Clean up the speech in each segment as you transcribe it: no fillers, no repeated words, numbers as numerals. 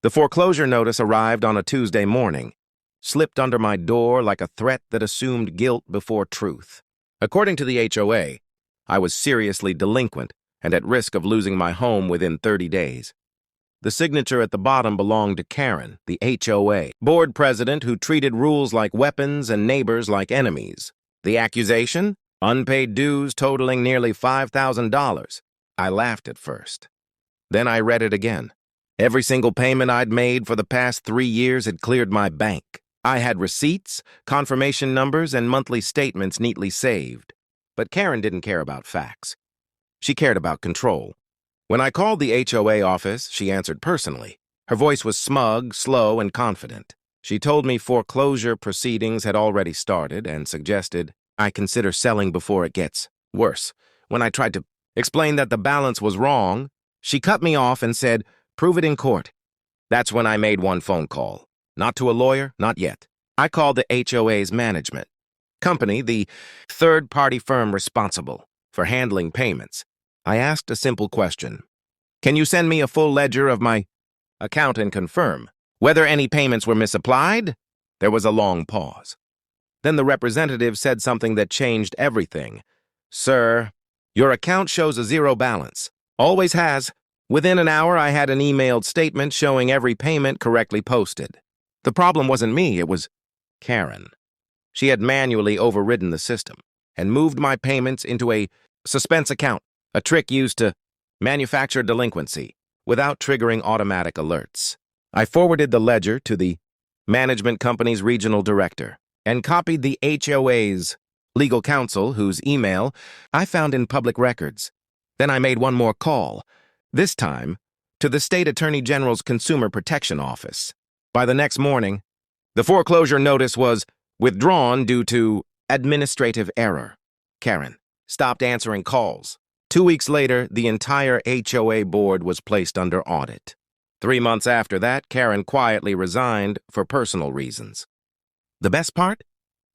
The foreclosure notice arrived on a Tuesday morning, slipped under my door like a threat that assumed guilt before truth. According to the HOA, I was seriously delinquent and at risk of losing my home within 30 days. The signature at the bottom belonged to Karen, the HOA board president who treated rules like weapons and neighbors like enemies. The accusation? Unpaid dues totaling nearly $5,000. I laughed at first. Then I read it again. Every single payment I'd made for the past 3 years had cleared my bank. I had receipts, confirmation numbers, and monthly statements neatly saved. But Karen didn't care about facts. She cared about control. When I called the HOA office, she answered personally. Her voice was smug, slow, and confident. She told me foreclosure proceedings had already started and suggested I consider selling before it gets worse. When I tried to explain that the balance was wrong, she cut me off and said, "Prove it in court." That's when I made one phone call. Not to a lawyer, not yet. I called the HOA's management company, the third-party firm responsible for handling payments. I asked a simple question. Can you send me a full ledger of my account and confirm whether any payments were misapplied? There was a long pause. Then the representative said something that changed everything. Sir, your account shows a zero balance. Always has. Within an hour, I had an emailed statement showing every payment correctly posted. The problem wasn't me, it was Karen. She had manually overridden the system and moved my payments into a suspense account, a trick used to manufacture delinquency without triggering automatic alerts. I forwarded the ledger to the management company's regional director and copied the HOA's legal counsel, whose email I found in public records. Then I made one more call, this time to the State Attorney General's Consumer Protection Office. By the next morning, the foreclosure notice was withdrawn due to administrative error. Karen stopped answering calls. 2 weeks later, the entire HOA board was placed under audit. 3 months after that, Karen quietly resigned for personal reasons. The best part?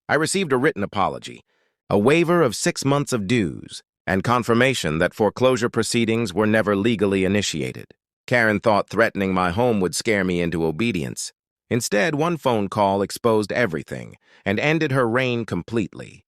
I received a written apology, a waiver of 6 months of dues, and confirmation that foreclosure proceedings were never legally initiated. Karen thought threatening my home would scare me into obedience. Instead, one phone call exposed everything and ended her reign completely.